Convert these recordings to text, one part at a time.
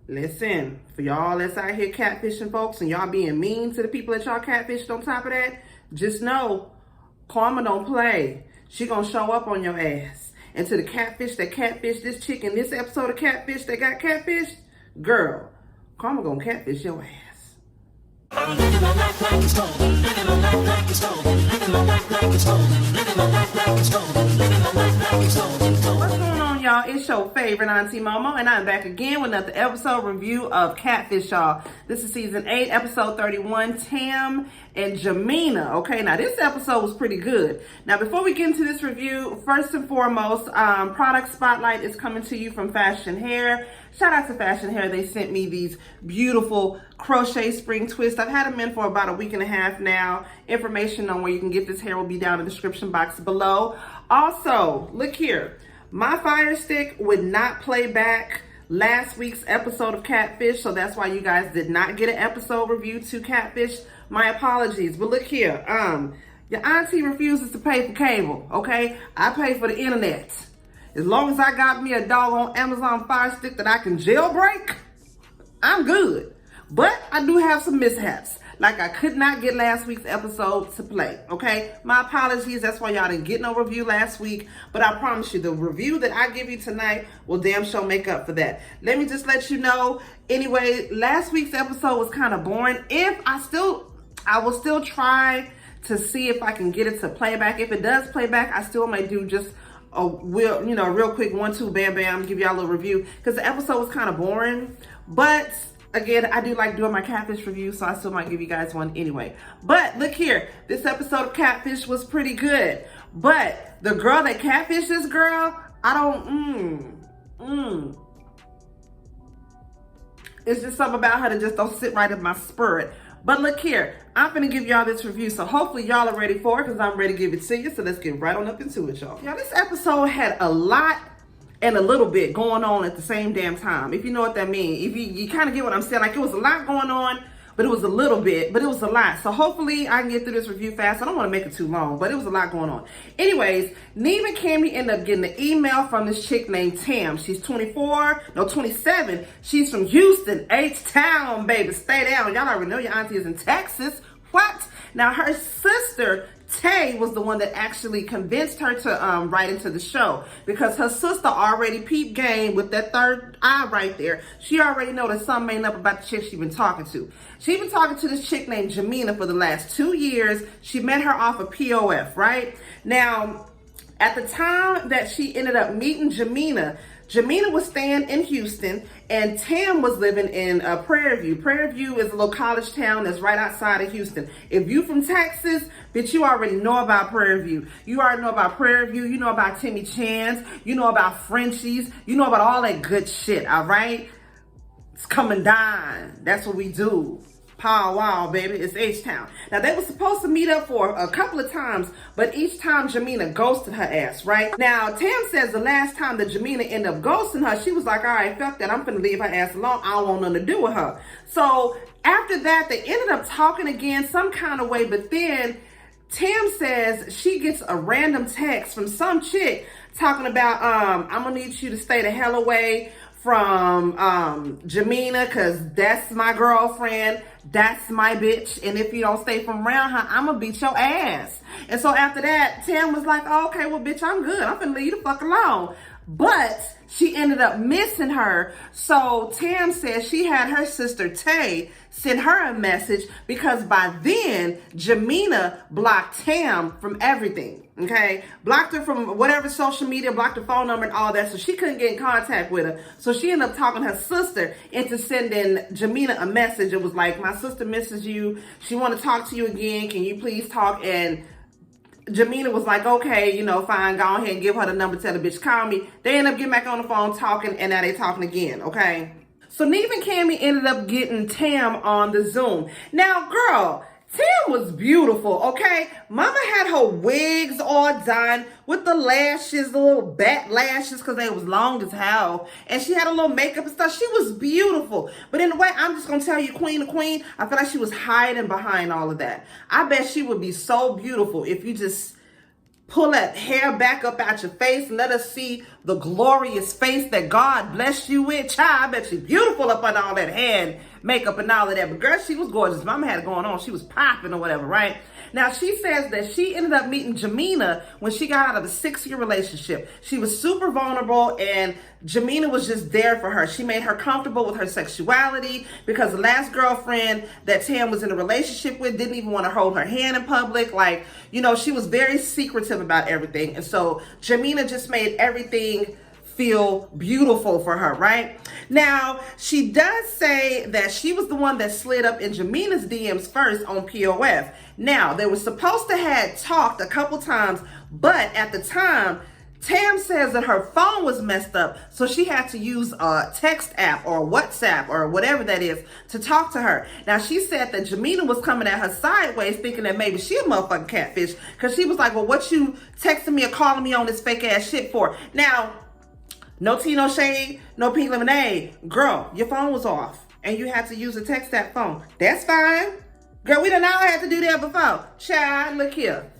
Listen, for y'all that's out here catfishing folks and y'all being mean to the people that y'all catfished on top of that, just know, karma don't play. She gonna show up on your ass. And to the catfish that catfished this chick in this episode of Catfish that got catfished, girl, karma gonna catfish your ass. I'm living my life like it's golden, living my life like it's golden, living my life like it's golden, living my life like it's golden, living my life like it's golden. What's going on, y'all? It's your favorite Auntie MoMo, and I'm back again with another episode review of Catfish, y'all. This is season 8, episode 31, Tam and Jamena. Okay, now this episode was pretty good. Now, before we get into this review, first and foremost, product spotlight is coming to you from Fashion Hair. Shout out to Fashion Hair. They sent me these beautiful crochet spring twists. I've had them in for about a week and a half now. Information on where you can get this hair will be down in the description box below. Also, look here. My Fire Stick would not play back last week's episode of Catfish, so that's why you guys did not get an episode review to Catfish. My apologies. But look here. Your auntie refuses to pay for cable, okay? I pay for the internet. As long as I got me a doggone Amazon Fire Stick that I can jailbreak, I'm good. But I do have some mishaps. Like I could not get last week's episode to play, okay? My apologies. That's why y'all didn't get no review last week. But I promise you, the review that I give you tonight will damn sure make up for that. Let me just let you know. Anyway, last week's episode was kind of boring. I will still try to see if I can get it to play back. If it does play back, I still may do just a real quick 1-2 bam bam, give y'all a little review because the episode was kind of boring. But again, I do like doing my Catfish review, so I still might give you guys one anyway. But look here, this episode of Catfish was pretty good. But the girl that catfished this girl, I don't, it's just something about her that just don't sit right in my spirit. But look here, I'm finna give y'all this review, so hopefully y'all are ready for it because I'm ready to give it to you. So let's get right on up into it, y'all. Y'all, this episode had a lot and a little bit going on at the same damn time, if you know what that means. If you kind of get what I'm saying, like it was a lot going on, but it was a little bit, but it was a lot. So hopefully I can get through this review fast. I don't want to make it too long, but it was a lot going on. Anyways, Neale and Cammy ended up getting an email from this chick named Tam. She's 27. She's from Houston, H-Town, baby. Stay down. Y'all already know your auntie is in Texas. What? Now, her sister, Tay, was the one that actually convinced her to write into the show because her sister already peeped game with that third eye right there. She already know that something ain't up about the chick she been talking to. She been talking to this chick named Jamena for the last 2 years. She met her off of POF, right? Now, at the time that she ended up meeting Jamena was staying in Houston and Tam was living in Prairie View. Prairie View is a little college town that's right outside of Houston. If you from Texas, bitch, you already know about Prairie View. You already know about Prairie View. You know about Timmy Chan's. You know about Frenchies. You know about all that good shit, all right? It's coming down. That's what we do. Pow wow, baby. It's H-Town. Now, they were supposed to meet up for a couple of times, but each time Jamena ghosted her ass, right? Now, Tam says the last time that Jamena ended up ghosting her, she was like, all right, fuck that. I'm finna leave her ass alone. I don't want nothing to do with her. So after that, they ended up talking again some kind of way, but then Tam says she gets a random text from some chick talking about, I'm gonna need you to stay the hell away from Jamena because that's my girlfriend. That's my bitch. And if you don't stay from around her, I'm gonna beat your ass. And so after that, Tam was like, oh, okay, well, bitch, I'm good. I'm finna leave you the fuck alone. But she ended up missing her. So Tam said she had her sister Tay send her a message because by then, Jamena blocked Tam from everything, okay? Blocked her from whatever social media, blocked her phone number and all that, so she couldn't get in contact with her. So she ended up talking her sister into sending Jamena a message. It was like, my sister misses you. She want to talk to you again. Can you please talk? And Jamena was like, okay, fine, go ahead and give her the number, tell the bitch, call me. They end up getting back on the phone talking, and now they talking again, okay? So Neale and Cammy ended up getting Tam on the Zoom. Now, girl, Tam was beautiful, okay? Mama had her wigs all done with the lashes, the little bat lashes, because they was long as hell. And she had a little makeup and stuff. She was beautiful. But in a way, I'm just going to tell you, Queen of Queen, I feel like she was hiding behind all of that. I bet she would be so beautiful if you just pull that hair back up out your face. Let us see the glorious face that God blessed you with. Child, I bet you beautiful up under all that hand makeup and all of that. But girl, she was gorgeous. Mama had it going on. She was popping or whatever, right? Now, she says that she ended up meeting Jamena when she got out of a 6-year relationship. She was super vulnerable, and Jamena was just there for her. She made her comfortable with her sexuality because the last girlfriend that Tam was in a relationship with didn't even want to hold her hand in public. Like, you know, she was very secretive about everything. And so Jamena just made everything feel beautiful for her, right? Now, she does say that she was the one that slid up in Jamena's DMs first on POF. Now, they were supposed to have talked a couple times, but at the time, Tam says that her phone was messed up, so she had to use a text app or WhatsApp or whatever that is to talk to her. Now, she said that Jamena was coming at her sideways, thinking that maybe she a motherfucking catfish, because she was like, well, what you texting me or calling me on this fake ass shit for? Now, no tea, no shade, no pink lemonade. Girl, your phone was off and you had to use a text app phone. That's fine. Girl, we done all had to do that before. Child, look here.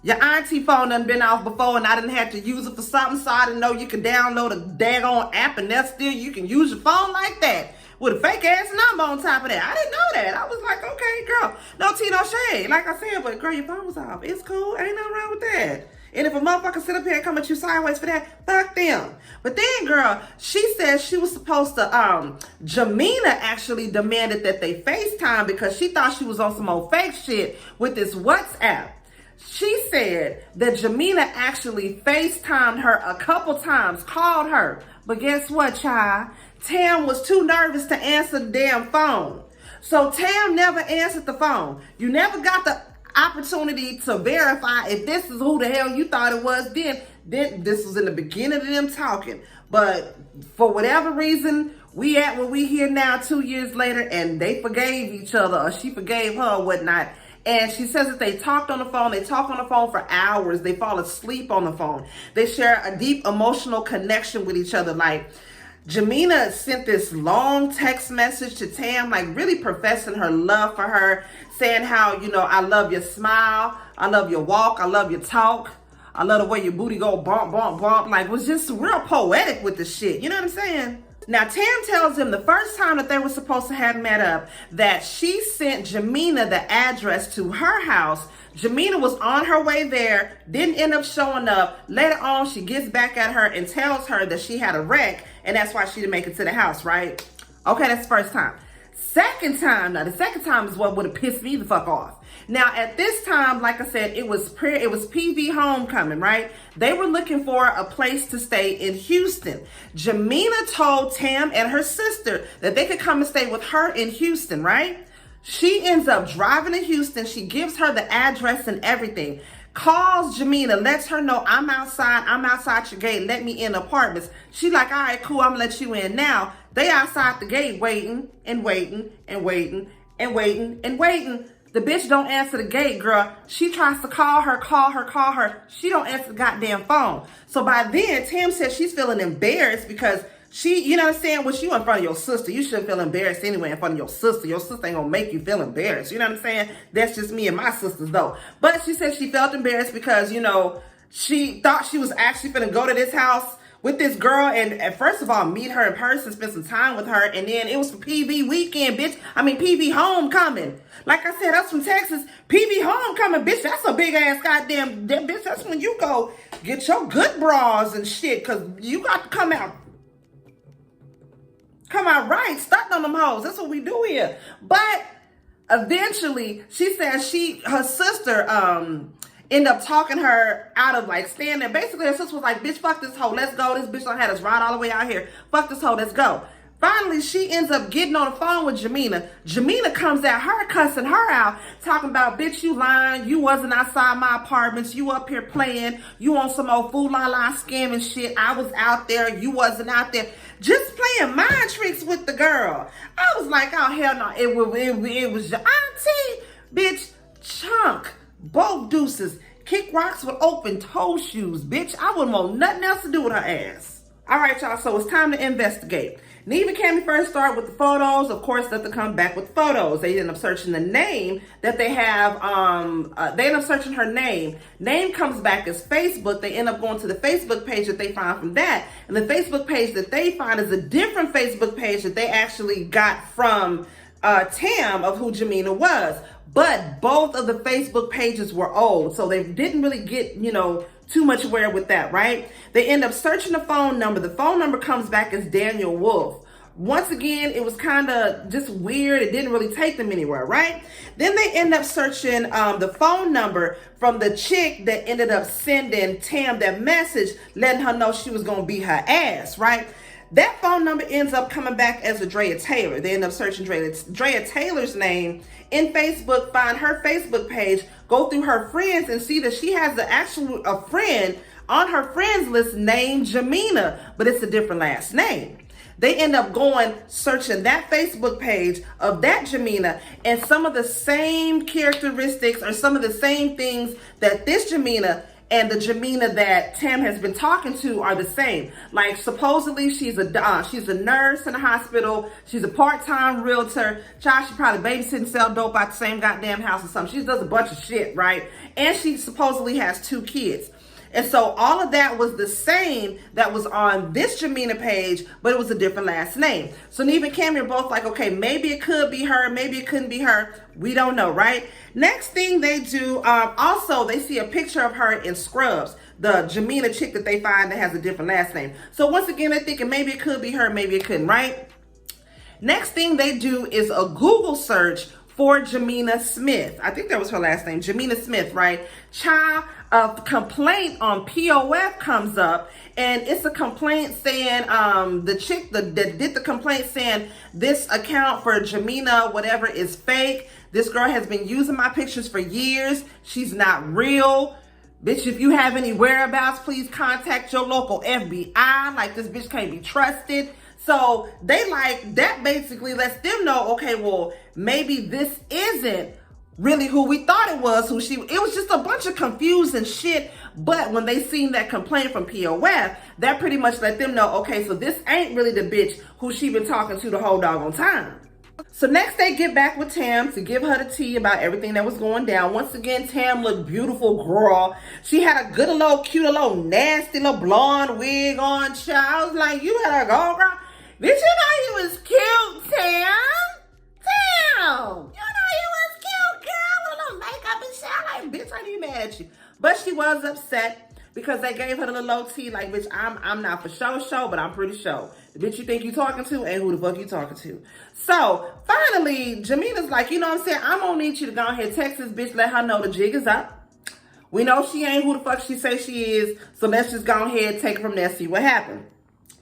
Your auntie phone done been off before and I didn't have to use it for something, so I didn't know you could download a daggone app and that's still, you can use your phone like that with a fake ass number on top of that. I didn't know that. I was like, okay, girl, no tea, no shade. Like I said, but girl, your phone was off. It's cool. Ain't nothing wrong with that. And if a motherfucker sit up here and come at you sideways for that, fuck them. But then, girl, she said she was supposed to, Jamena actually demanded that they FaceTime because she thought she was on some old fake shit with this WhatsApp. She said that Jamena actually FaceTimed her a couple times, called her. But guess what, child? Tam was too nervous to answer the damn phone. So Tam never answered the phone. You never got the opportunity to verify if this is who the hell you thought it was. Then this was in the beginning of them talking, but for whatever reason, we at where we here now 2 years later, and they forgave each other, or she forgave her or whatnot. And she says that they talked on the phone. They talk on the phone for hours. They fall asleep on the phone. They share a deep emotional connection with each other. Like, Jamena sent this long text message to Tam, like really professing her love for her, saying how, you know, I love your smile, I love your walk, I love your talk, I love the way your booty go bump, bump, bump. Like, was just real poetic with the shit. You know what I'm saying? Now, Tam tells him the first time that they were supposed to have met up that she sent Jamena the address to her house. Jamena was on her way there, didn't end up showing up. Later on, she gets back at her and tells her that she had a wreck, and that's why she didn't make it to the house, right? Okay, that's the first time. Second time, now the second time is what would have pissed me the fuck off. Now, at this time, like I said, it was PV homecoming, right? They were looking for a place to stay in Houston. Jamena told Tam and her sister that they could come and stay with her in Houston, right? She ends up driving to Houston. She gives her the address and everything. Calls Jamena, lets her know, I'm outside your gate, let me in apartments. She like, all right, cool, I'm gonna let you in now. They outside the gate waiting and waiting and waiting and waiting and waiting. The bitch don't answer the gate, girl. She tries to call her. She don't answer the goddamn phone. So by then, Tam says she's feeling embarrassed because she, you know what I'm saying? When you in front of your sister, you shouldn't feel embarrassed anyway in front of your sister. Your sister ain't gonna make you feel embarrassed. You know what I'm saying? That's just me and my sisters though. But she said she felt embarrassed because, you know, she thought she was actually finna go to this house with this girl and first of all, meet her in person, spend some time with her. And then it was for PV weekend, bitch. I mean, PV homecoming. Like I said, that's from Texas. PV homecoming, bitch. That's a big ass goddamn, bitch. That's when you go get your good bras and shit. Cause you got to come out right, stuck on them hoes. That's what we do here. But eventually, she says her sister end up talking her out of like staying there. Basically, her sister was like, bitch, fuck this hoe. Let's go. This bitch done had us ride all the way out here. Fuck this hoe. Let's go. Finally, she ends up getting on the phone with Jamena. Jamena comes at her, cussing her out, talking about, bitch, you lying. You wasn't outside my apartments. You up here playing. You on some old fool la la scamming shit. I was out there. You wasn't out there. Just playing mind tricks with the girl. I was like, oh, hell no. It was your auntie, bitch, chunk. Both deuces. Kick rocks with open toe shoes, bitch. I wouldn't want nothing else to do with her ass. All right, y'all. So it's time to investigate. Neve and Cammy first start with the photos. Of course, let them come back with photos. They end up searching the name that they have. They end up searching her name. Name comes back as Facebook. They end up going to the Facebook page that they find from that. And the Facebook page that they find is a different Facebook page that they actually got from Tam, of who Jamena was. But both of the Facebook pages were old, so they didn't really get, you know, too much aware with that, right? They end up searching the phone number. The phone number comes back as Daniel Wolf. Once again, it was kind of just weird. It didn't really take them anywhere, right? Then they end up searching the phone number from the chick that ended up sending Tam that message, letting her know she was going to beat her ass, right? That phone number ends up coming back as a Drea Taylor. They end up searching Drea Taylor's name in Facebook, find her Facebook page, go through her friends and see that she has a friend on her friends list named Jamena, but it's a different last name. They end up going searching that Facebook page of that Jamena, and some of the same characteristics or some of the same things that this Jamena and the Jamena that Tam has been talking to are the same. Like, supposedly she's a nurse in a hospital. She's a part-time realtor. Child, she probably babysits and sell dope out the same goddamn house or something. She does a bunch of shit, right? And she supposedly has 2 kids. And so all of that was the same that was on this Jamena page, but it was a different last name. So Neve and Cammy are both like, okay, maybe it could be her, maybe it couldn't be her. We don't know, right? Next thing they do, also they see a picture of her in Scrubs, the Jamena chick that they find that has a different last name. So once again, they're thinking maybe it could be her, maybe it couldn't, right? Next thing they do is a Google search for Jamena Smith. I think that was her last name, Jamena Smith, right? Child, a complaint on POF comes up, and it's a complaint saying, the chick that did the complaint saying this account for Jamena, whatever, is fake. This girl has been using my pictures for years. She's not real. Bitch, if you have any whereabouts, please contact your local FBI. Like, this bitch can't be trusted. So they like, that basically lets them know, okay, well, maybe this isn't really who we thought it was, it was just a bunch of confusing shit. But when they seen that complaint from POF, that pretty much let them know, okay, so this ain't really the bitch who she been talking to the whole doggone time. So next they get back with Tam to give her the tea about everything that was going down. Once again, Tam looked beautiful, girl. She had a good little, cute little, nasty little blonde wig on. Child, I was like, you better go, girl. Bitch, you know you was cute, Tam. Tam, you know you was cute, girl, with a little makeup and shit. Like, bitch, I ain't even mad at you. But she was upset because they gave her the little tea. Like, bitch, I'm not for show, but I'm pretty sure. The bitch you think you talking to ain't who the fuck you talking to. So, finally, Jamina's like, you know what I'm saying? I'm gonna need you to go ahead and text this bitch, let her know the jig is up. We know she ain't who the fuck she say she is, so let's just go ahead and take it from there, see what happened.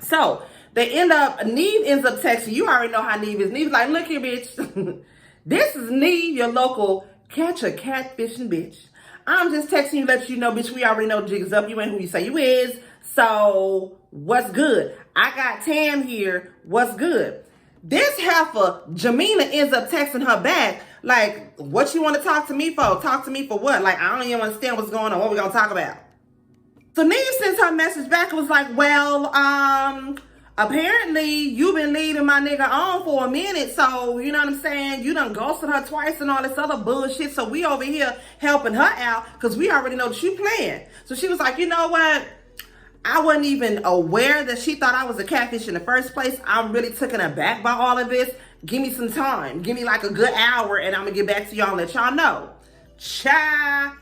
So, Neve ends up texting. You already know how Neve is. Neve's like, look here, bitch. This is Neve, your local catfishing bitch. I'm just texting you, let you know, bitch, we already know the jig is up. You ain't who you say you is. So, what's good? I got Tam here. What's good? This heifer, Jamena, ends up texting her back, like, what you want to talk to me for? Talk to me for what? Like, I don't even understand what's going on. What we gonna talk about? So Neve sends her message back and was like, well, apparently you've been leaving my nigga on for a minute, so you know what I'm saying? You done ghosted her twice and all this other bullshit, so we over here helping her out because we already know that you playing. So she was like, you know what? I wasn't even aware that she thought I was a catfish in the first place. I'm really taken aback by all of this. Give me some time. Give me like a good hour and I'm going to get back to y'all and let y'all know. Cha.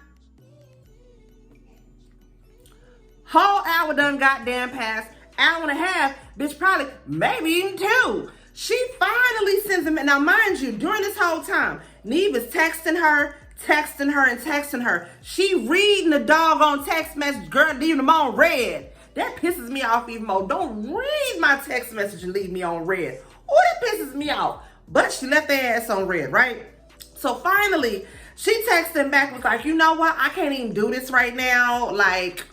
Whole hour done goddamn passed. Hour and a half. Bitch, probably, maybe even 2. She finally sends him. Now, mind you, during this whole time, Neve is texting her. She reading the doggone text message, girl, leaving them on red. That pisses me off even more. Don't read my text message and leave me on red. Oh, that pisses me off. But she left their ass on red, right? So finally, she texted him back, was like, you know what? I can't even do this right now. Like,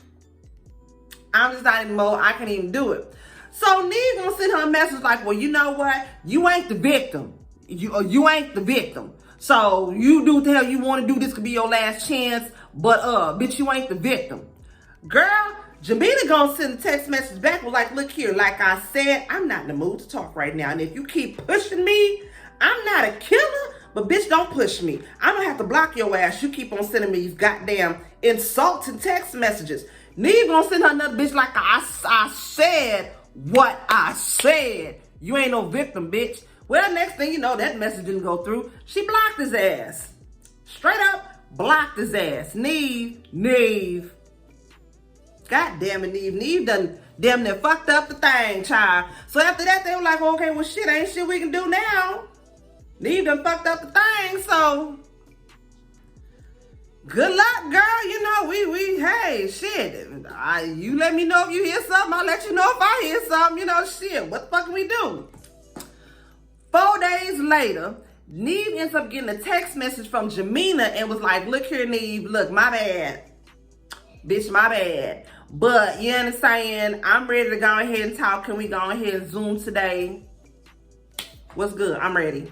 I'm just not in mode. I can't even do it. So Neve gonna send her a message like, well, you know what? You ain't the victim. You ain't the victim. So you do what the hell you want to do. This could be your last chance. But bitch, you ain't the victim. Girl, Jamena gonna send a text message back with like, look here, like I said, I'm not in the mood to talk right now. And if you keep pushing me, I'm not a killer, but bitch, don't push me. I'm gonna have to block your ass. You keep on sending me these goddamn insulting text messages. Neale gonna send her another bitch like I said what I said. You ain't no victim, bitch. Well, next thing you know, that message didn't go through. She blocked his ass. Straight up blocked his ass. Neale. God damn it, Neale. Neale done damn near fucked up the thing, child. So after that, they were like, okay, well, shit, ain't shit we can do now. Neale done fucked up the thing, so good luck, girl. You know, hey, shit. You let me know if you hear something. I'll let you know if I hear something. You know, shit. What the fuck can we do? 4 days later, Neale ends up getting a text message from Jamena and was like, look here, Neale. Look, my bad. Bitch, my bad. But, you understand? I'm ready to go ahead and talk. Can we go ahead and Zoom today? What's good? I'm ready.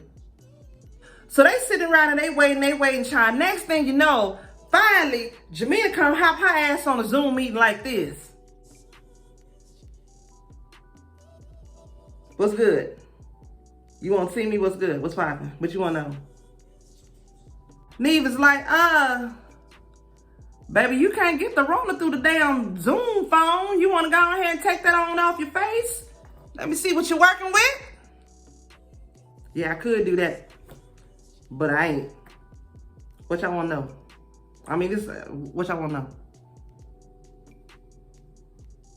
So they sitting around and they waiting, child. Next thing you know, finally, Jamena come hop her ass on a Zoom meeting like this. What's good? You want to see me? What's good? What's poppin'? What you want to know? Neale is like, baby, you can't get the roller through the damn Zoom phone. You want to go ahead and take that on off your face? Let me see what you're working with. Yeah, I could do that. But I ain't. What y'all want to know? I mean, what y'all want to know?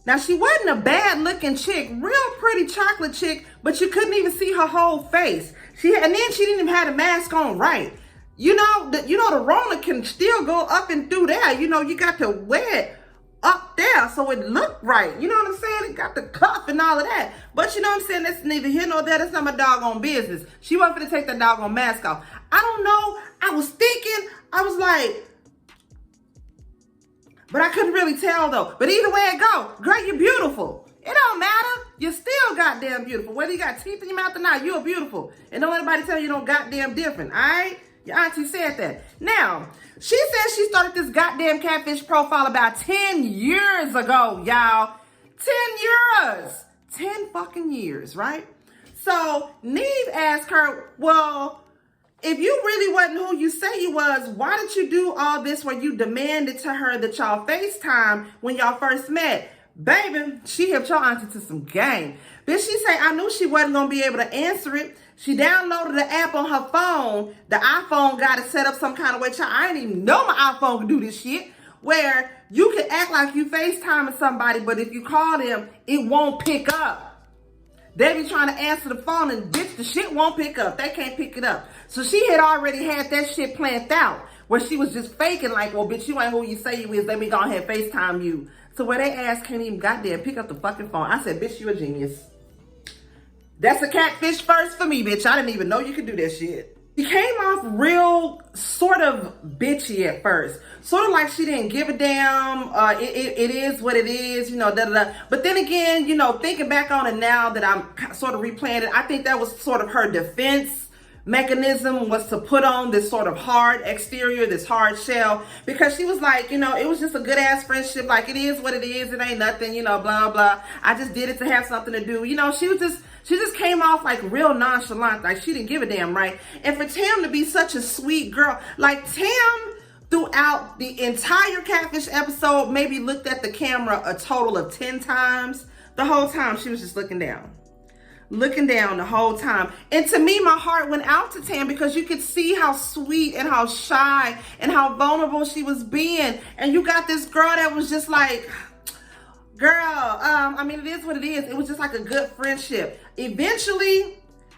Now, she wasn't a bad-looking chick, real pretty chocolate chick, but you couldn't even see her whole face. And then she didn't even have the mask on right. You know, the Rona can still go up and through there. You know, you got to wear it up there so it looked right. You know what I'm saying? It got the cuff and all of that. But you know what I'm saying? That's neither here nor there. That's not my doggone business. She wasn't going to take that doggone mask off. I don't know. I was thinking, I was like, but I couldn't really tell though. But either way it go, girl, you're beautiful. It don't matter. You're still goddamn beautiful. Whether you got teeth in your mouth or not, you're beautiful. And don't let anybody tell you no goddamn different, all right? Your auntie said that. Now, she said she started this goddamn catfish profile about 10 years ago, y'all. 10 years. 10 fucking years, right? So, Neale asked her, well, if you really wasn't who you say you was, why did you do all this where you demanded to her that y'all FaceTime when y'all first met? Baby, she helped your auntie to some game. Bitch, she say, I knew she wasn't going to be able to answer it. She downloaded the app on her phone. The iPhone got it set up some kind of way. Child, I didn't even know my iPhone could do this shit. Where you can act like you FaceTiming somebody, but if you call them, it won't pick up. They be trying to answer the phone and bitch, the shit won't pick up. They can't pick it up. So she had already had that shit planned out where she was just faking like, well, bitch, you ain't who you say you is. Let me go ahead and FaceTime you. So where they ass can't even goddamn pick up the fucking phone. I said, bitch, you a genius. That's a catfish first for me, bitch. I didn't even know you could do that shit. She came off real sort of bitchy at first. Sort of like she didn't give a damn. It is what it is, you know, da-da-da. But then again, you know, thinking back on it now that I'm sort of replaying it, I think that was sort of her defense mechanism, was to put on this sort of hard exterior, this hard shell, because she was like, you know, it was just a good ass friendship. Like, it is what it is. It ain't nothing, you know, blah, blah. I just did it to have something to do. You know, she just came off like real nonchalant, like she didn't give a damn, right? And for Tam to be such a sweet girl, like Tam throughout the entire Catfish episode maybe looked at the camera a total of 10 times. The whole time she was just looking down the whole time. And to me, my heart went out to Tam because you could see how sweet and how shy and how vulnerable she was being. And you got this girl that was just like, girl, I mean, it is what it is. It was just like a good friendship.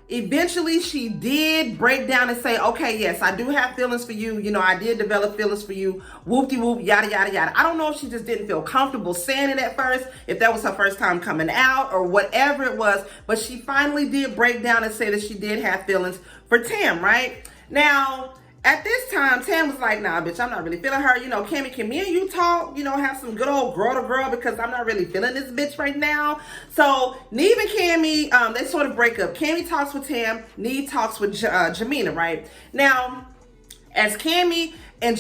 Eventually she did break down and say, okay, yes, I do have feelings for you. You know, I did develop feelings for you. Whoop-de-whoop, yada, yada, yada. I don't know if she just didn't feel comfortable saying it at first, if that was her first time coming out or whatever it was. But she finally did break down and say that she did have feelings for Tam, right? Now, at this time, Tam was like, nah, bitch, I'm not really feeling her. You know, Cammy, can me and you talk? You know, have some good old girl to girl because I'm not really feeling this bitch right now. So, Neale and Cammy, they sort of break up. Cammy talks with Tam. Neale talks with Jamena, right? Now, as Cammy and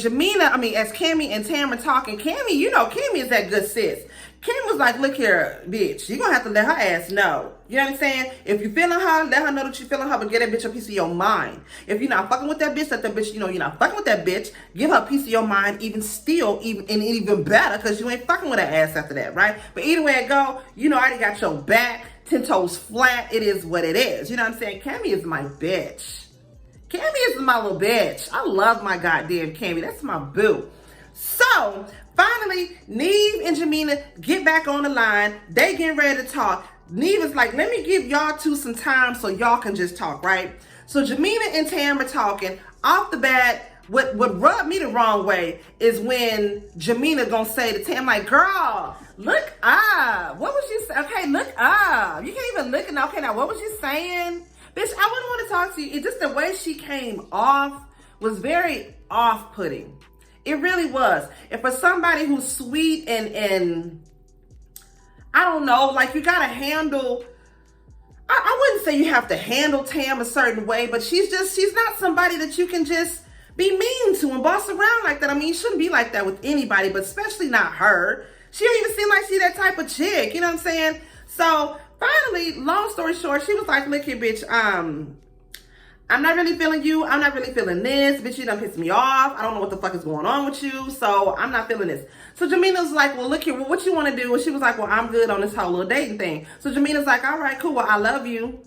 Tam are talking, Cammy, you know, Cammy is that good sis. Kim was like, look here, bitch, you gonna have to let her ass know. You know what I'm saying? If you feeling her, let her know that you feeling her, but get that bitch a piece of your mind. If you're not fucking with that bitch, let that bitch, you know, you're not fucking with that bitch. Give her a piece of your mind, even better, because you ain't fucking with her ass after that, right? But either way it go, you know, I already got your back, 10 toes flat. It is what it is. You know what I'm saying? Cammy is my bitch. Cammy is my little bitch. I love my goddamn Cammy. That's my boo. So, finally, Neve and Jamena get back on the line. They getting ready to talk. Neve is like, let me give y'all two some time so y'all can just talk, right? So Jamena and Tam are talking. Off the bat, what rubbed me the wrong way is when Jamena gonna say to Tam, like, girl, look up. What was you saying? Okay, look up. You can't even look. Okay, now what was you saying? Bitch, I wouldn't want to talk to you. It just the way she came off was very off-putting. It really was. And for somebody who's sweet and I don't know, like you gotta handle, I wouldn't say you have to handle Tam a certain way, but she's not somebody that you can just be mean to and boss around like that. I mean, you shouldn't be like that with anybody, but especially not her. She don't even seem like she's that type of chick, you know what I'm saying? So finally, long story short, she was like, look here, bitch, I'm not really feeling you. I'm not really feeling this. Bitch, you done pissed me off. I don't know what the fuck is going on with you. So I'm not feeling this. So Jamina's like, well, look here. Well, what you want to do? And she was like, well, I'm good on this whole little dating thing. So Jamina's like, all right, cool. Well, I love you.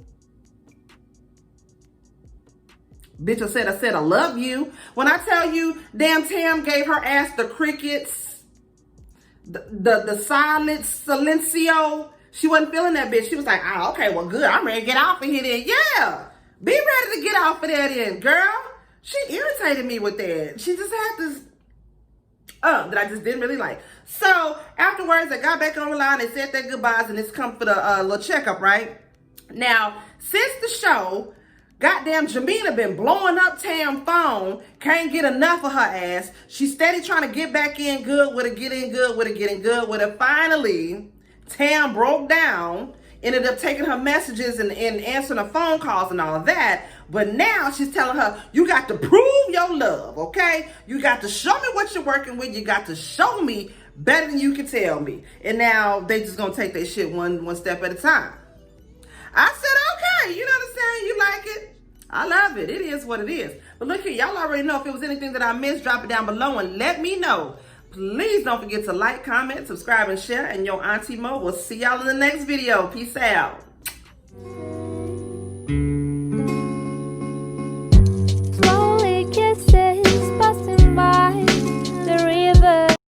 Bitch, I said, I love you. When I tell you, damn Tam gave her ass the crickets, the silence, silencio. She wasn't feeling that bitch. She was like, oh, okay, well, good. I'm ready to get off of here then. Yeah. Be ready to get off of that end, girl. She irritated me with that. She just had this that I just didn't really like. So afterwards, I got back on the line. They said their goodbyes, and it's come for the little checkup, right? Now, since the show, goddamn Jamena been blowing up Tam's phone. Can't get enough of her ass. She's steady trying to get back in good with her, get in good with her, getting good with her. Finally, Tam broke down. Ended up taking her messages and answering her phone calls and all of that. But now she's telling her, you got to prove your love, okay? You got to show me what you're working with. You got to show me better than you can tell me. And now they just gonna take their shit one step at a time. I said, okay, you know what I'm saying? You like it? I love it. It is what it is. But look here, y'all already know if it was anything that I missed, drop it down below and let me know. Please don't forget to like, comment, subscribe, and share. And your Auntie Mo will see y'all in the next video. Peace out.